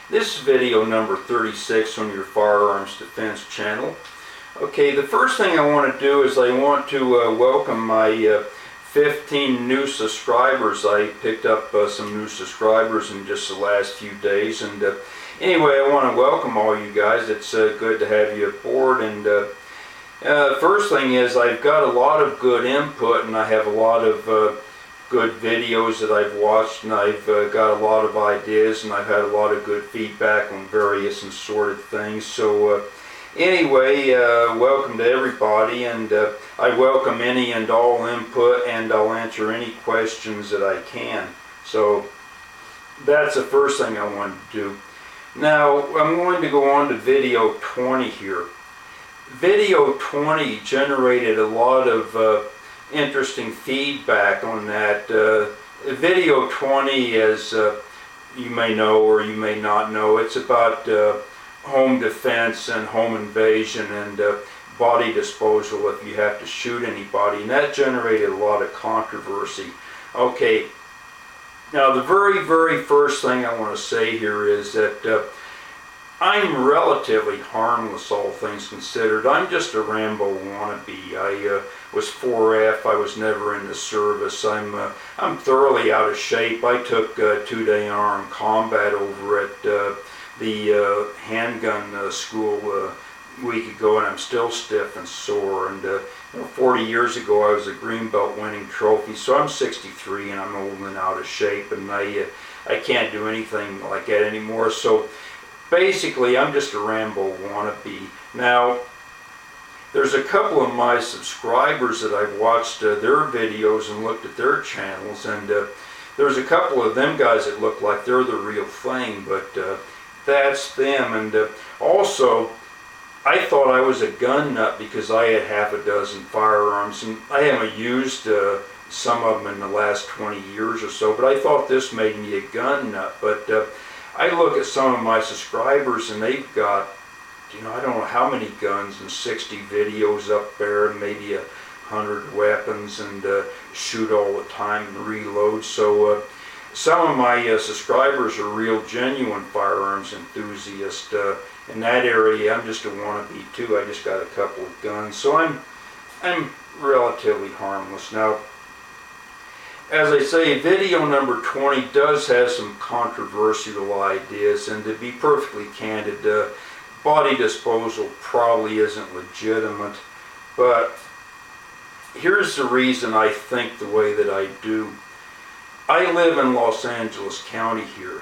This is video number 36 on your Firearms Defense channel. Okay, the first thing I want to do is I want to welcome my 15 new subscribers. I picked up some new subscribers in just the last few days, and anyway, I want to welcome all you guys. It's good to have you aboard. And first thing is, I've got a lot of good input, and I have a lot of good videos that I've watched, and I've got a lot of ideas, and I've had a lot of good feedback on various and assorted things. So anyway, welcome to everybody, and I welcome any and all input, and I'll answer any questions that I can. So that's the first thing I wanted to do. Now I'm going to go on to video 20 here. Video 20 generated a lot of interesting feedback on that. Video 20, as you may know or you may not know, it's about home defense and home invasion and body disposal if you have to shoot anybody, and that generated a lot of controversy. Okay, now the very first thing I want to say here is that I'm relatively harmless, all things considered. I'm just a Rambo wannabe. I was 4F. I was never in the service. I'm thoroughly out of shape. I took 2-day armed combat over at the handgun school a week ago, and I'm still stiff and sore. And 40 years ago, I was a green belt winning trophy. So I'm 63, and I'm old and out of shape, and I can't do anything like that anymore. So basically, I'm just a Rambo wannabe. Now, there's a couple of my subscribers that I've watched their videos and looked at their channels, and there's a couple of them guys that look like they're the real thing, but that's them. And also, I thought I was a gun nut because I had half a dozen firearms, and I haven't used some of them in the last 20 years or so, but I thought this made me a gun nut. But I look at some of my subscribers, and they've got, I don't know how many guns and 60 videos up there, and maybe 100 weapons, and shoot all the time and reload. So some of my subscribers are real genuine firearms enthusiasts. In that area, I'm just a wannabe too. I just got a couple of guns, so I'm relatively harmless. Now, as I say, video number 20 does have some controversial ideas, and to be perfectly candid, body disposal probably isn't legitimate, but here's the reason I think the way that I do. I live in Los Angeles County here.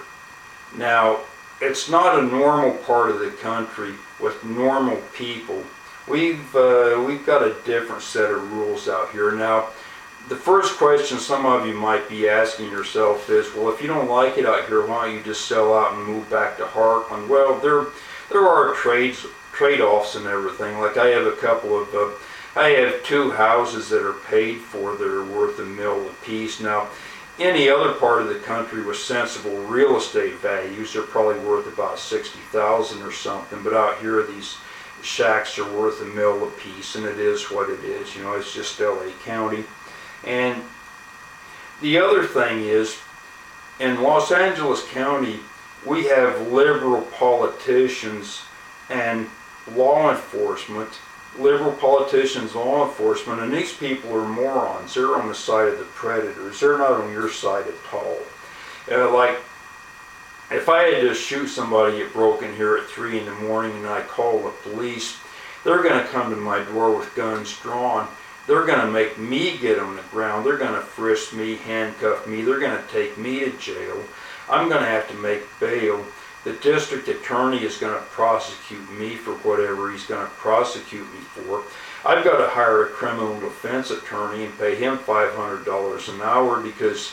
Now, it's not a normal part of the country with normal people. We've got a different set of rules out here. Now, the first question some of you might be asking yourself is, well, if you don't like it out here, why don't you just sell out and move back to Heartland? Well, there are trade-offs and everything. Like I have 2 houses that are paid for that are worth $1 million apiece. Now, any other part of the country with sensible real estate values, they're probably worth about $60,000 or something. But out here, these shacks are worth $1 million apiece, and it is what it is. It's just LA County. And the other thing is, in Los Angeles County, we have liberal politicians and law enforcement, and these people are morons. They're on the side of the predators. They're not on your side at all. Like, if I had to shoot somebody that broke in here at 3 in the morning and I call the police, they're going to come to my door with guns drawn. They're going to make me get on the ground. They're going to frisk me, handcuff me. They're going to take me to jail. I'm going to have to make bail. The district attorney is going to prosecute me for whatever he's going to prosecute me for. I've got to hire a criminal defense attorney and pay him $500 an hour because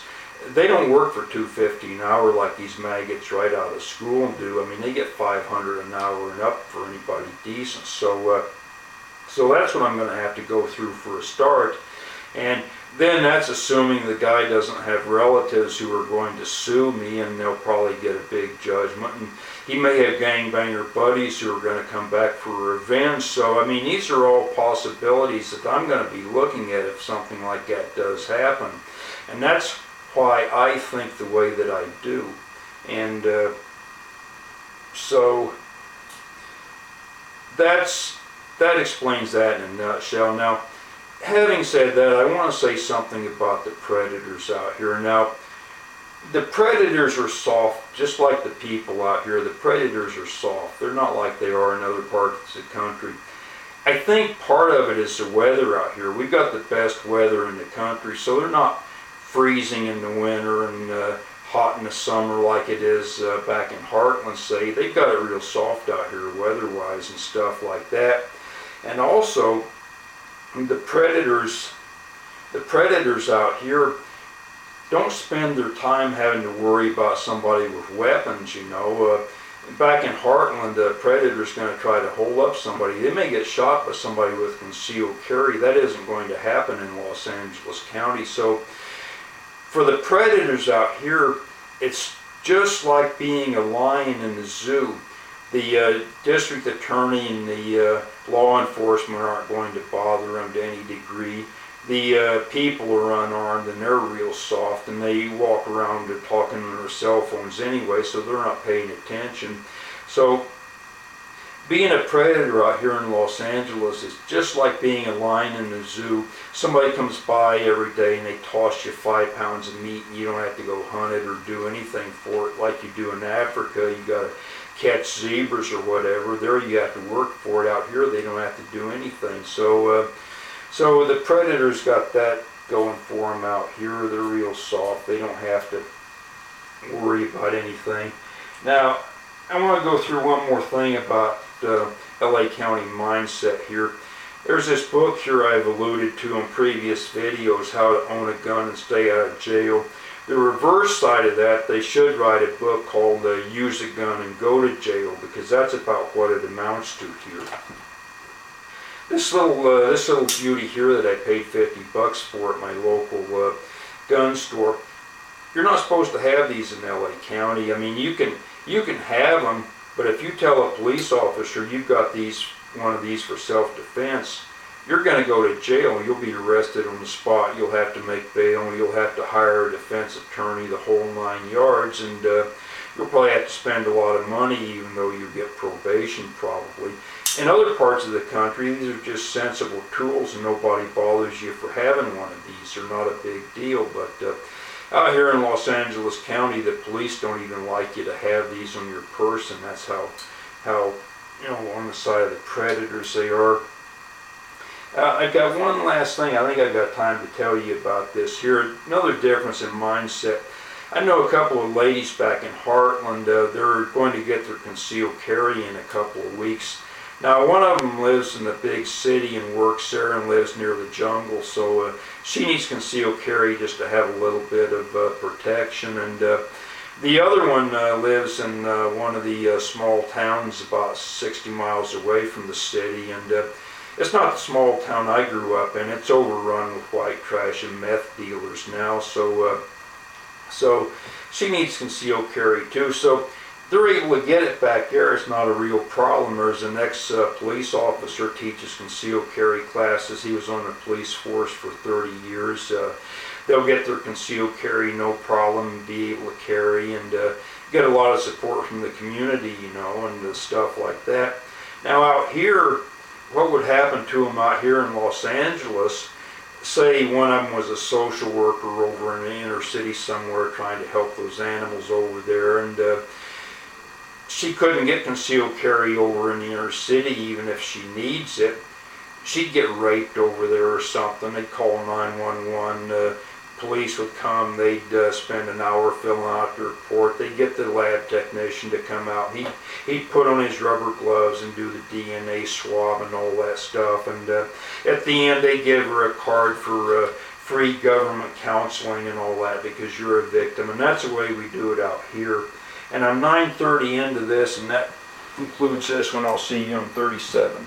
they don't work for $250 an hour like these maggots right out of school do. I mean, they get $500 an hour and up for anybody decent. So that's what I'm going to have to go through for a start. And then that's assuming the guy doesn't have relatives who are going to sue me, and they'll probably get a big judgment. And he may have gangbanger buddies who are going to come back for revenge. So, I mean, these are all possibilities that I'm going to be looking at if something like that does happen. And that's why I think the way that I do. And So that explains that in a nutshell. Now, having said that, I want to say something about the predators out here. Now, the predators are soft, just like the people out here. The predators are soft. They're not like they are in other parts of the country. I think part of it is the weather out here. We've got the best weather in the country, so they're not freezing in the winter and hot in the summer like it is back in Heartland, say. They've got it real soft out here weather-wise and stuff like that. And also, the predators out here don't spend their time having to worry about somebody with weapons, you know. Back in Heartland, the predator's going to try to hold up somebody. They may get shot by somebody with concealed carry. That isn't going to happen in Los Angeles County. So for the predators out here, it's just like being a lion in the zoo. The district attorney and the law enforcement aren't going to bother them to any degree. The people are unarmed and they're real soft, and they walk around talking on their cell phones anyway, so they're not paying attention. So being a predator out here in Los Angeles is just like being a lion in the zoo. Somebody comes by every day and they toss you 5 pounds of meat, and you don't have to go hunt it or do anything for it like you do in Africa. You got to catch zebras or whatever. There you have to work for it. Out here they don't have to do anything. So the predators got that going for them out here. They're real soft. They don't have to worry about anything. Now, I want to go through one more thing about LA County mindset here. There's this book here I've alluded to in previous videos, How to Own a Gun and Stay Out of Jail. The reverse side of that, they should write a book called Use a Gun and Go to Jail, because that's about what it amounts to here. This little beauty here that I paid 50 bucks for at my local gun store, you're not supposed to have these in LA County. I mean, you can have them, but if you tell a police officer you've got one of these for self-defense, you're going to go to jail. You'll be arrested on the spot. You'll have to make bail. You'll have to hire a defense attorney, the whole 9 yards, and you'll probably have to spend a lot of money, even though you get probation probably. In other parts of the country, these are just sensible tools, and nobody bothers you for having one of these. They're not a big deal. But out here in Los Angeles County, the police don't even like you to have these on your person. That's how you know, on the side of the predators they are. I've got one last thing. I think I've got time to tell you about this here. Another difference in mindset. I know a couple of ladies back in Heartland. They're going to get their concealed carry in a couple of weeks. Now, one of them lives in the big city and works there and lives near the jungle, so she needs concealed carry just to have a little bit of protection. And the other one lives in one of the small towns about 60 miles away from the city, and it's not the small town I grew up in. It's overrun with white trash and meth dealers now, so she needs concealed carry too. So they're able to get it back there. It's not a real problem. There's an ex-police officer teaches concealed carry classes. He was on the police force for 30 years. They'll get their concealed carry no problem, be able to carry, and get a lot of support from the community, you know, and stuff like that. Now out here, what would happen to them out here in Los Angeles? Say one of them was a social worker over in the inner city somewhere trying to help those animals over there, and she couldn't get concealed carry over in the inner city even if she needs it. She'd get raped over there or something. They'd call 911. Police would come. They'd spend an hour filling out the report. They'd get the lab technician to come out. He'd put on his rubber gloves and do the DNA swab and all that stuff. And at the end, they'd give her a card for free government counseling and all that, because you're a victim. And that's the way we do it out here. And I'm 9:30 into this, and that concludes this one. I'll see you on 37.